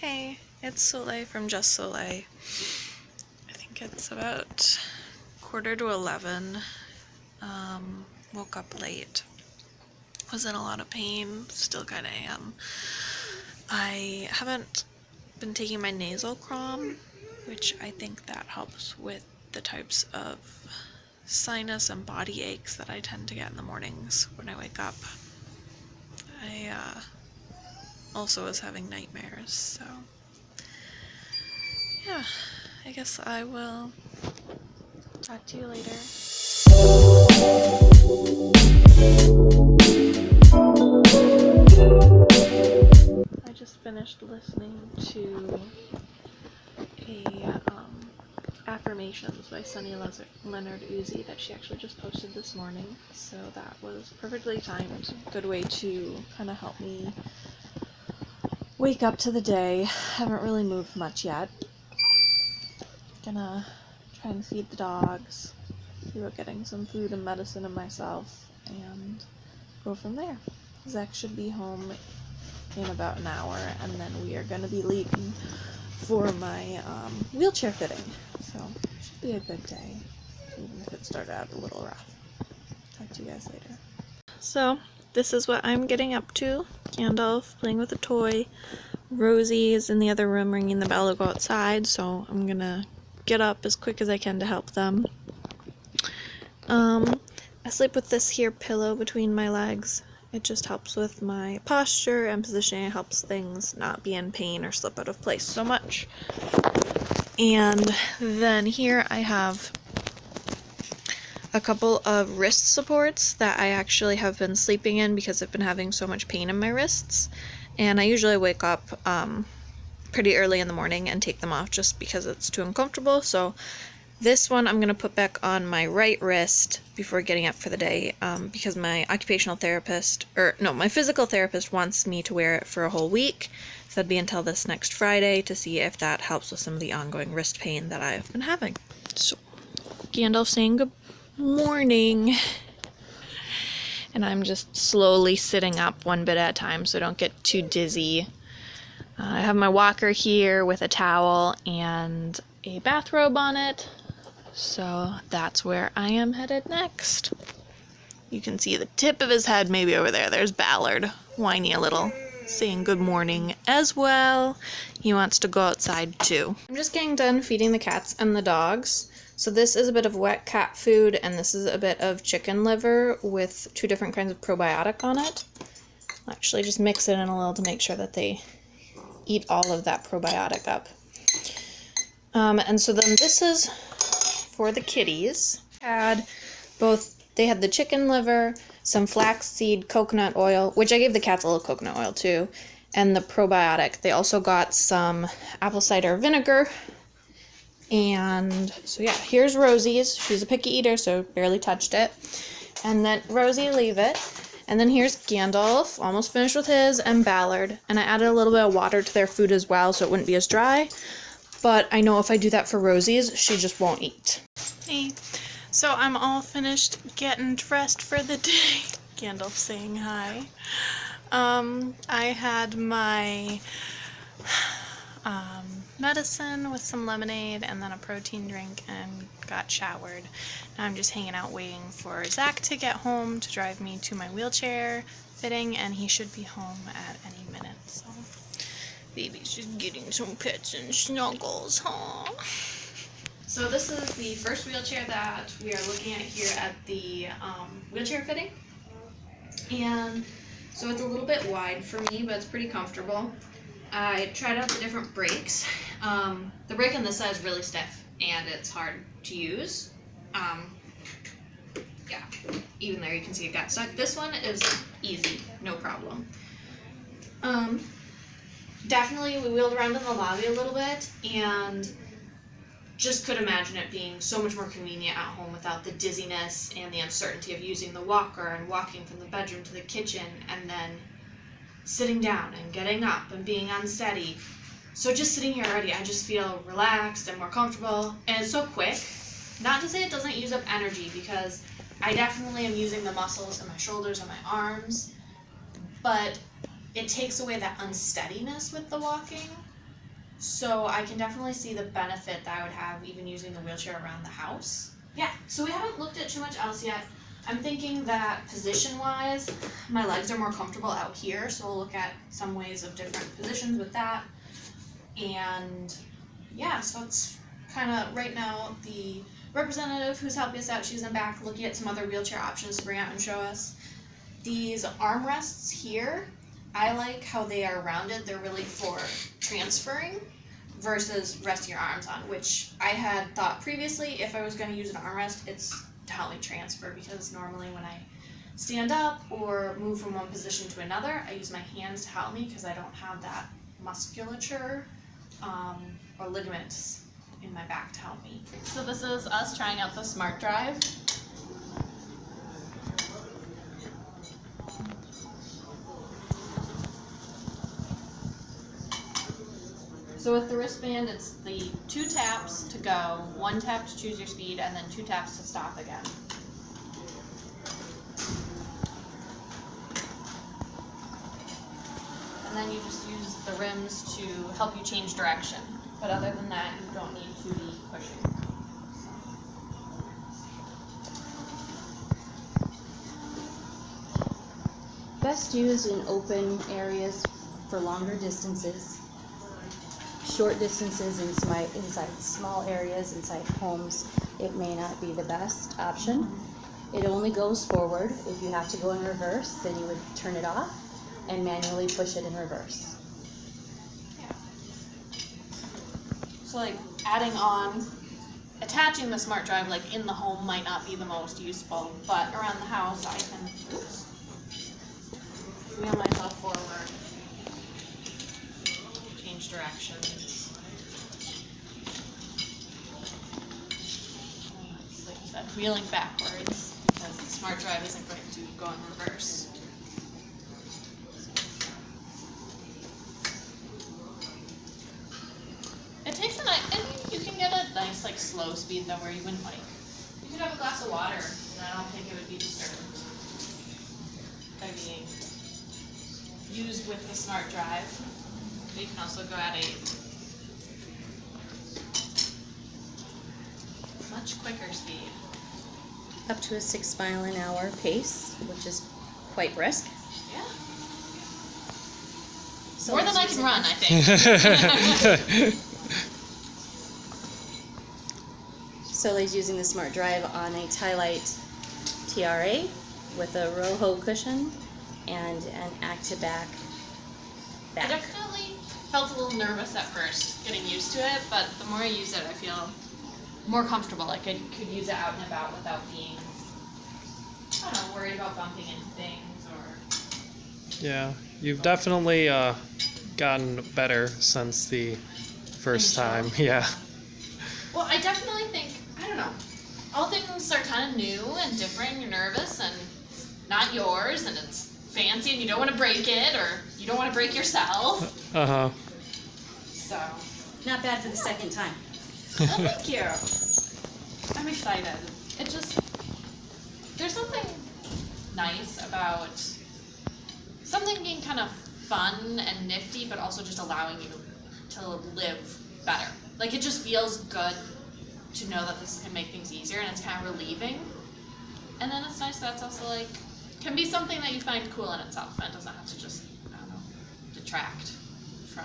Hey, it's Soleil from Just Soleil. I think it's about 11:15. Woke up late. Was in a lot of pain, still kind of am. I haven't been taking my nasal crom, which I think that helps with the types of sinus and body aches that I tend to get in the mornings when I wake up. I also was having nightmares, so yeah, I guess I will talk to you later. I just finished listening to a affirmations by Sunny Leonard Uzi that she actually just posted this morning, so that was perfectly timed. Good way to kind of help me wake up to the day. Haven't really moved much yet. Gonna try and feed the dogs, see about getting some food and medicine in myself, and go from there. Zach should be home in about an hour, and then we are gonna be leaving for my wheelchair fitting, so it should be a good day, even if it started out a little rough. Talk to you guys later. So this is what I'm getting up to. Gandalf playing with a toy. Rosie is in the other room ringing the bell to go outside, so I'm gonna get up as quick as I can to help them. I sleep with this here pillow between my legs. It just helps with my posture and positioning. It helps things not be in pain or slip out of place so much. And then here I have a couple of wrist supports that I actually have been sleeping in because I've been having so much pain in my wrists. And I usually wake up pretty early in the morning and take them off just because it's too uncomfortable. So this one I'm going to put back on my right wrist before getting up for the day because my my physical therapist wants me to wear it for a whole week. So that'd be until this next Friday to see if that helps with some of the ongoing wrist pain that I've been having. So Gandalf saying good morning. And I'm just slowly sitting up one bit at a time so I don't get too dizzy. I have my walker here with a towel and a bathrobe on it. So that's where I am headed next. You can see the tip of his head maybe over there. There's Ballard, whiny a little, saying good morning as well. He wants to go outside too. I'm just getting done feeding the cats and the dogs. So this is a bit of wet cat food, and this is a bit of chicken liver with 2 different kinds of probiotic on it. I'll actually just mix it in a little to make sure that they eat all of that probiotic up. And so then this is for the kitties. They had the chicken liver, some flaxseed coconut oil, which I gave the cats a little coconut oil too, and the probiotic. They also got some apple cider vinegar. And so yeah, here's Rosie's. She's a picky eater, so barely touched it. And then Rosie, leave it. And then here's Gandalf, almost finished with his, and Ballard. And I added a little bit of water to their food as well, so it wouldn't be as dry. But I know if I do that for Rosie's, she just won't eat. Hey, so I'm all finished getting dressed for the day. Gandalf saying hi. I had my medicine with some lemonade and then a protein drink and got showered. Now I'm just hanging out waiting for Zach to get home to drive me to my wheelchair fitting, and he should be home at any minute. So baby's just getting some pets and snuggles, huh? So this is the first wheelchair that we are looking at here at the wheelchair fitting. And so it's a little bit wide for me, but it's pretty comfortable. I tried out the different brakes. The brake on this side is really stiff and it's hard to use. Yeah, even there you can see it got stuck. This one is easy, no problem. Definitely we wheeled around in the lobby a little bit and just could imagine it being so much more convenient at home without the dizziness and the uncertainty of using the walker and walking from the bedroom to the kitchen and then sitting down and getting up and being unsteady. So just sitting here already, I just feel relaxed and more comfortable, and it's so quick. Not to say it doesn't use up energy, because I definitely am using the muscles in my shoulders and my arms, but it takes away that unsteadiness with the walking. So I can definitely see the benefit that I would have even using the wheelchair around the house. Yeah, so we haven't looked at too much else yet. I'm thinking that position-wise, my legs are more comfortable out here, so we'll look at some ways of different positions with that. And yeah, so it's kind of, right now, the representative who's helping us out, she's in the back looking at some other wheelchair options to bring out and show us. These armrests here, I like how they are rounded. They're really for transferring versus resting your arms on, which I had thought previously if I was going to use an armrest, it's to help me transfer, because normally when I stand up or move from one position to another, I use my hands to help me because I don't have that musculature or ligaments in my back to help me. So this is us trying out the Smart Drive. So with the wristband, it's the 2 taps to go, 1 tap to choose your speed, and then 2 taps to stop again. And then you just use the rims to help you change direction. But other than that, you don't need to be pushing. Best used in open areas for longer distances. Short distances inside small areas, inside homes, it may not be the best option. It only goes forward. If you have to go in reverse, then you would turn it off and manually push it in reverse. Yeah. So like attaching the Smart Drive like in the home might not be the most useful, but around the house I can wheel myself forward, change directions. Like you said, wheeling backwards because the Smart Drive isn't going to go in reverse. It takes a nice, and you can get a nice like slow speed though where you wouldn't like, you could have a glass of water and I don't think it would be disturbed by being used with the Smart Drive. But you can also go at a much quicker speed. Up to a 6 mile an hour pace, which is quite brisk. Yeah. So more than I can run, I think. Soleil's using the Smart Drive on a Tie-Lite TRA with a Roho cushion and an Actibac I back. definitely felt a little nervous at first getting used to it, but the more I use it, I feel more comfortable. Like I could use it out and about without being, I don't know, worried about bumping into things or... Yeah, you've definitely gotten better since the first time. Yeah. Well, I definitely think, I don't know, all things are kind of new and different, and you're nervous, and it's not yours, and it's fancy, and you don't want to break it, or you don't want to break yourself. Uh-huh. So, Not bad for the second time. well, thank you. I'm excited. It just, there's something nice about something being kind of fun and nifty, but also just allowing you to live better. Like, it just feels good to know that this can make things easier, and it's kind of relieving. And then it's nice that it's also, like, can be something that you find cool in itself, and it doesn't have to just, I don't know, detract from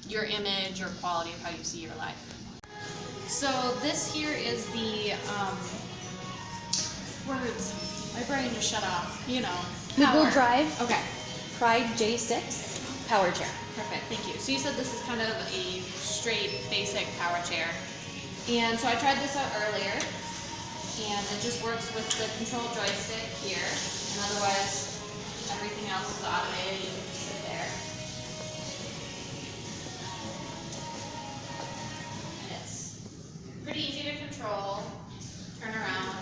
your image or quality of how you see your life. So this here is the, words, my brain just shut off, you know. Google Power. Drive. Okay. Pride J6 power chair. Perfect, thank you. So you said this is kind of a straight, basic power chair. And so I tried this out earlier, and it just works with the control joystick here, and otherwise everything else is automated. You can just sit there. And it's pretty easy to control. Turn around.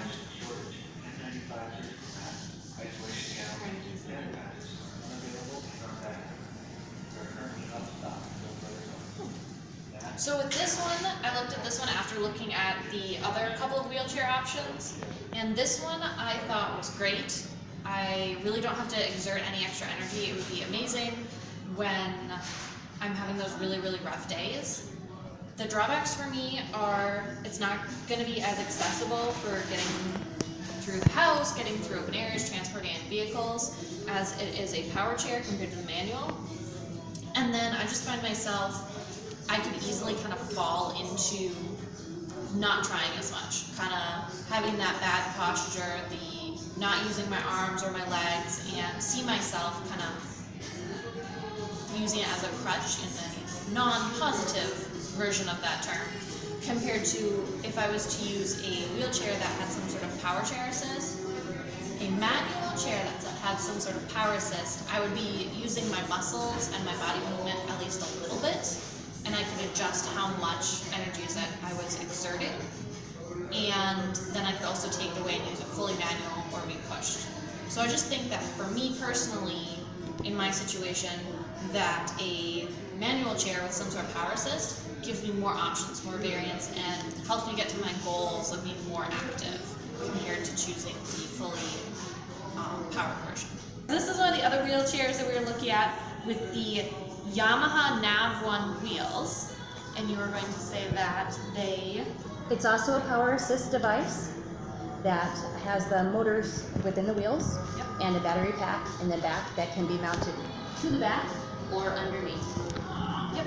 So with this one, I looked at this one after looking at the other couple of wheelchair options, and this one I thought was great. I really don't have to exert any extra energy. It would be amazing when I'm having those really, really rough days. The drawbacks for me are it's not going to be as accessible for getting through the house, getting through open areas, transporting in vehicles, as it is a power chair compared to the manual. And then I just find myself, I could easily kind of fall into not trying as much, kind of having that bad posture, the not using my arms or my legs, and see myself kind of using it as a crutch in the non-positive version of that term, compared to if I was to use a wheelchair that had some sort of power chair assist. A manual chair that had some sort of power assist, I would be using my muscles and my body movement at least a little bit, and I could adjust how much energy that I was exerting, and then I could also take it away and use it fully manual or be pushed. So I just think that for me personally, in my situation, that a manual chair with some sort of power assist gives me more options, more variance, and helps me get to my goals of being more active compared to choosing the fully powered version. This is one of the other wheelchairs that we were looking at with the Yamaha Nav1 wheels, and you were going to say that It's also a power assist device that has the motors within the wheels. Yep. And a battery pack in the back that can be mounted to the back or underneath. Yep.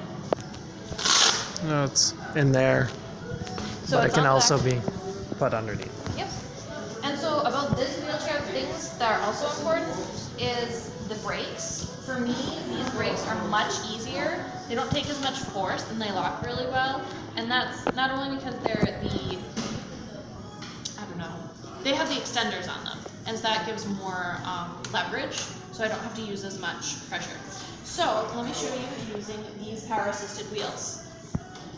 No, it's in there, So but it it's can on the also back. be put underneath. Yep. And so about this wheelchair, things that are also important is the brakes. For me, these brakes are much easier. They don't take as much force and they lock really well. And that's not only because they're they have the extenders on them. And so that gives more leverage. So I don't have to use as much pressure. So let me show you using these power assisted wheels.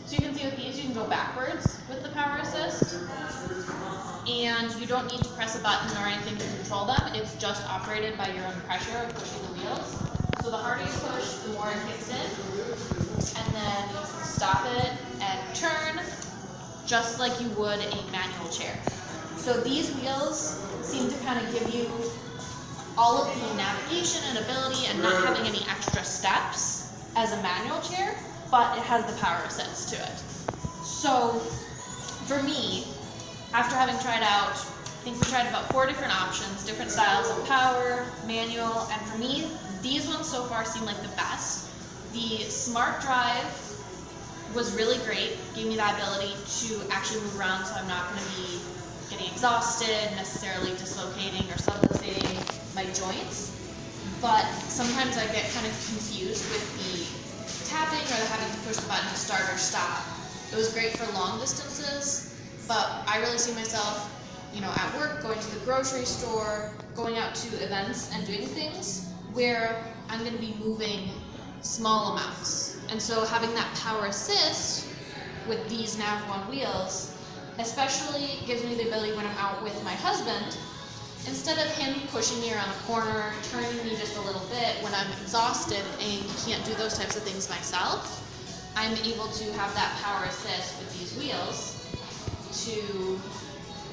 So you can see with these, you can go backwards with the power assist. And you don't need to press a button or anything to control them. It's just operated by your own pressure of pushing the wheels. So the harder you push, the more it kicks in. And then you can stop it and turn just like you would a manual chair. So these wheels seem to kind of give you all of the navigation and ability and not having any extra steps as a manual chair, but it has the power assist to it. So for me, after having tried out, I think we tried about 4 different options, different styles of power, manual, and for me, these ones so far seem like the best. The Smart Drive was really great, gave me that ability to actually move around so I'm not going to be getting exhausted, necessarily dislocating or subluxating my joints. But sometimes I get kind of confused with the tapping or the having to push the button to start or stop. It was great for long distances, but I really see myself, at work, going to the grocery store, going out to events and doing things where I'm going to be moving small amounts. And so having that power assist with these Nav1 wheels especially gives me the ability when I'm out with my husband, instead of him pushing me around a corner, turning me just a little bit when I'm exhausted and can't do those types of things myself, I'm able to have that power assist with these wheels to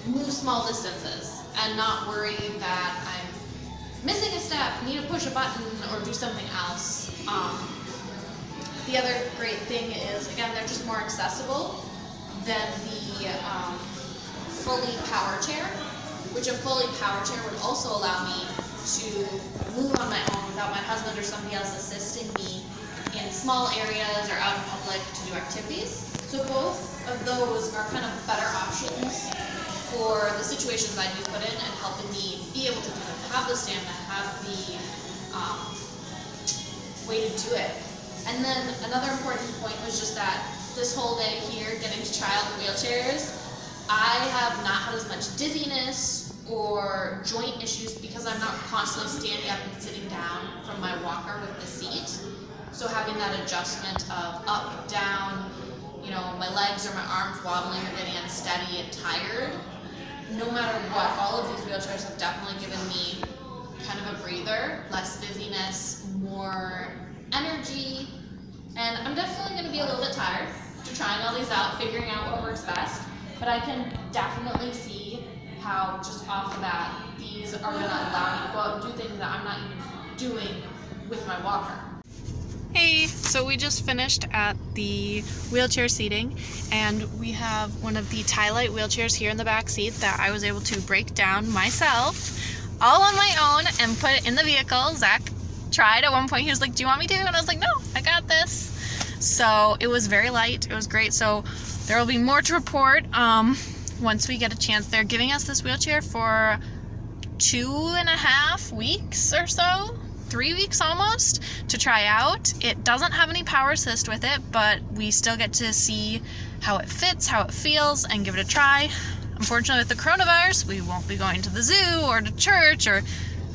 move small distances and not worry that I'm missing a step, need to push a button or do something else. The other great thing is, again, they're just more accessible than the fully power chair, which a fully power chair would also allow me to move on my own without my husband or somebody else assisting me in small areas or out in public to do activities. So both of those are kind of better options for the situations I do put in and helping me be able to have the stamina, have the way to do it. And then another important point was just that this whole day here, getting to try out the wheelchairs, I have not had as much dizziness or joint issues because I'm not constantly standing up and sitting down from my walker with the seat. So having that adjustment of up, down, my legs or my arms wobbling or getting unsteady and tired, no matter what, all of these wheelchairs have definitely given me kind of a breather, less dizziness, more energy, and I'm definitely going to be a little bit tired after trying all these out, figuring out what works best, but I can definitely see how just off of that, these are going to allow me to go out and do things that I'm not even doing with my walker. Hey, so we just finished at the wheelchair seating, and we have one of the Tylite wheelchairs here in the back seat that I was able to break down myself, all on my own, and put it in the vehicle. Zach tried at one point. He was like, "Do you want me to?" And I was like, "No, I got this." So it was very light. It was great. So there will be more to report once we get a chance. They're giving us this wheelchair for 2.5 weeks or so. 3 weeks almost to try out. It doesn't have any power assist with it, but we still get to see how it fits, how it feels, and give it a try. Unfortunately, with the coronavirus, we won't be going to the zoo or to church, or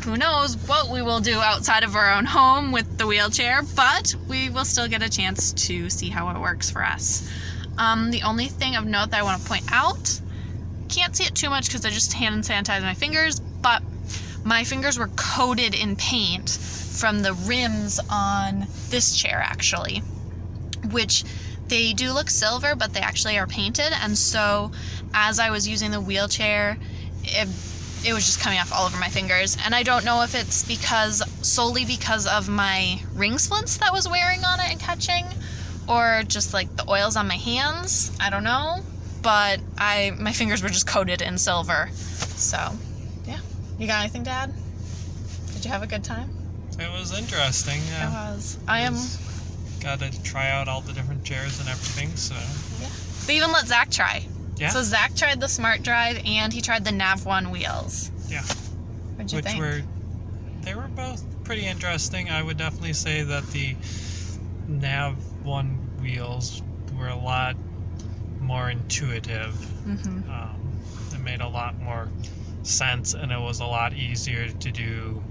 who knows what we will do outside of our own home with the wheelchair, but we will still get a chance to see how it works for us. The only thing of note that I want to point out, can't see it too much because I just hand sanitized my fingers, but my fingers were coated in paint from the rims on this chair, actually, which they do look silver, but they actually are painted. And so as I was using the wheelchair, it was just coming off all over my fingers. And I don't know if it's solely because of my ring splints that was wearing on it and catching, or just like the oils on my hands. I don't know, but my fingers were just coated in silver. So yeah. You got anything to add? Did you have a good time? It was interesting. It was. Got to try out all the different chairs and everything, so. Yeah. They even let Zach try. Yeah. So Zach tried the Smart Drive and he tried the Nav1 wheels. Yeah. What'd you think? They were both pretty interesting. I would definitely say that the Nav1 wheels were a lot more intuitive. Mm-hmm. It made a lot more sense, and it was a lot easier to do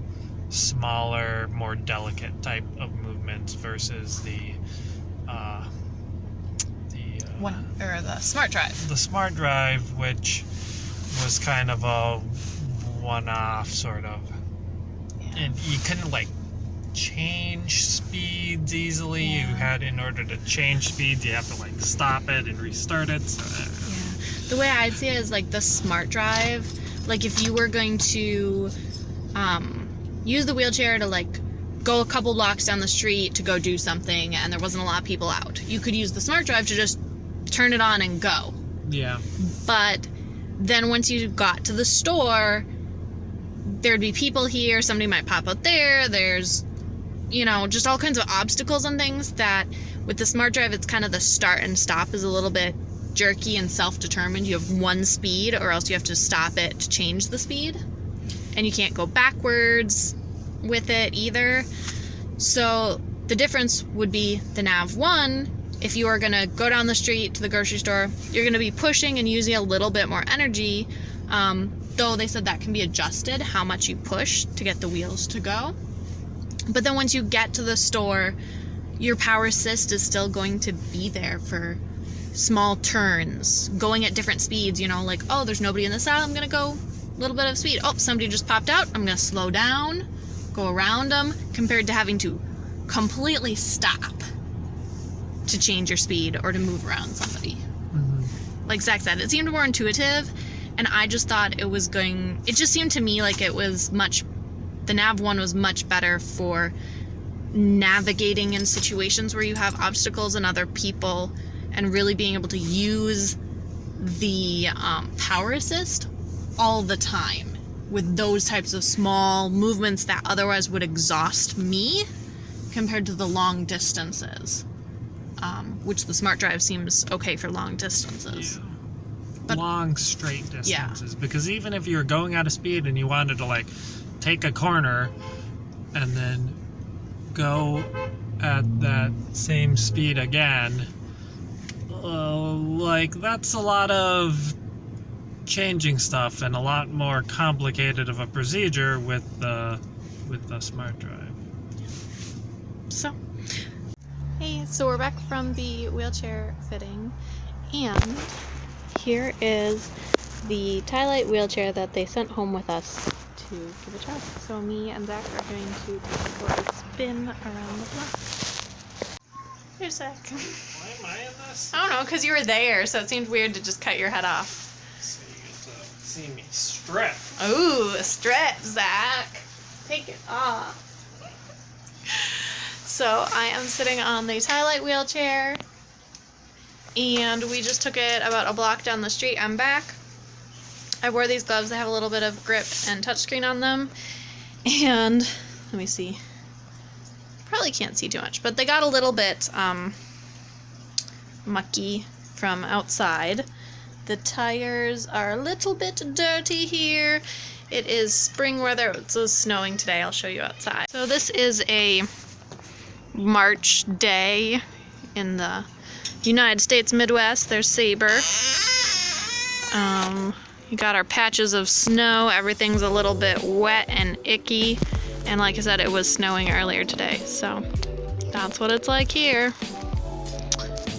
smaller, more delicate type of movements versus the Smart Drive. The Smart Drive, which was kind of a one-off sort of, Yeah. and you couldn't like change speeds easily. Yeah. You had, in order to change speeds, you have to like stop it and restart it. So, Yeah. The way I'd see it is like the Smart Drive. Like if you were going to use the wheelchair to like go a couple blocks down the street to go do something and there wasn't a lot of people out, you could use the Smart Drive to just turn it on and go. yeah. But then once you got to the store, there'd be people here, somebody might pop out there, there's, just all kinds of obstacles and things that with the Smart Drive, it's kind of the start and stop is a little bit jerky and self-determined. You have one speed, or else you have to stop it to change the speed, and you can't go backwards with it either. So the difference would be the Nav1. If you are going to go down the street to the grocery store, you're going to be pushing and using a little bit more energy, though they said that can be adjusted, how much you push to get the wheels to go. But then once you get to the store, your power assist is still going to be there for small turns, going at different speeds, like, oh, there's nobody in this aisle, I'm gonna go a little bit of speed. Oh, somebody just popped out, I'm gonna slow down, go around them, compared to having to completely stop to change your speed or to move around somebody. Mm-hmm. Like Zach said, it seemed more intuitive, and I just thought it just seemed to me like the Nav1 was much better for navigating in situations where you have obstacles and other people, and really being able to use the power assist all the time with those types of small movements that otherwise would exhaust me compared to the long distances, which the Smart Drive seems okay for long distances. Yeah. But, long straight distances, because even if you were going out of speed and you wanted to like take a corner and then go at that same speed again, that's a lot of changing stuff and a lot more complicated of a procedure with the Smart Drive. So we're back from the wheelchair fitting, and here is the Tylite wheelchair that they sent home with us to give a try. So me and Zach are going to take it for a spin around the block. Here's Zach. Why am I in this? I don't know, because you were there, so it seemed weird to just cut your head off. So you get to see me strip. Ooh, strip, Zach. Take it off. So I am sitting on the Twilight wheelchair, and we just took it about a block down the street. I'm back. I wore these gloves. They have a little bit of grip and touchscreen on them. And let me see. Probably can't see too much, but they got a little bit mucky from outside. The tires are a little bit dirty here. It is spring weather. It's snowing today. I'll show you outside. So this is a March day in the United States Midwest. There's Saber. You got our patches of snow. Everything's a little bit wet and icky. And like I said, it was snowing earlier today. So that's what it's like here.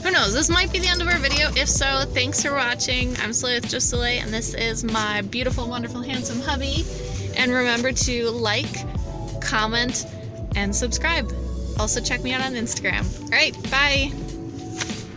Who knows, this might be the end of our video. If so, thanks for watching. I'm Soleil with Just Soleil, and this is my beautiful, wonderful, handsome hubby. And remember to like, comment, and subscribe. Also check me out on Instagram. All right, bye.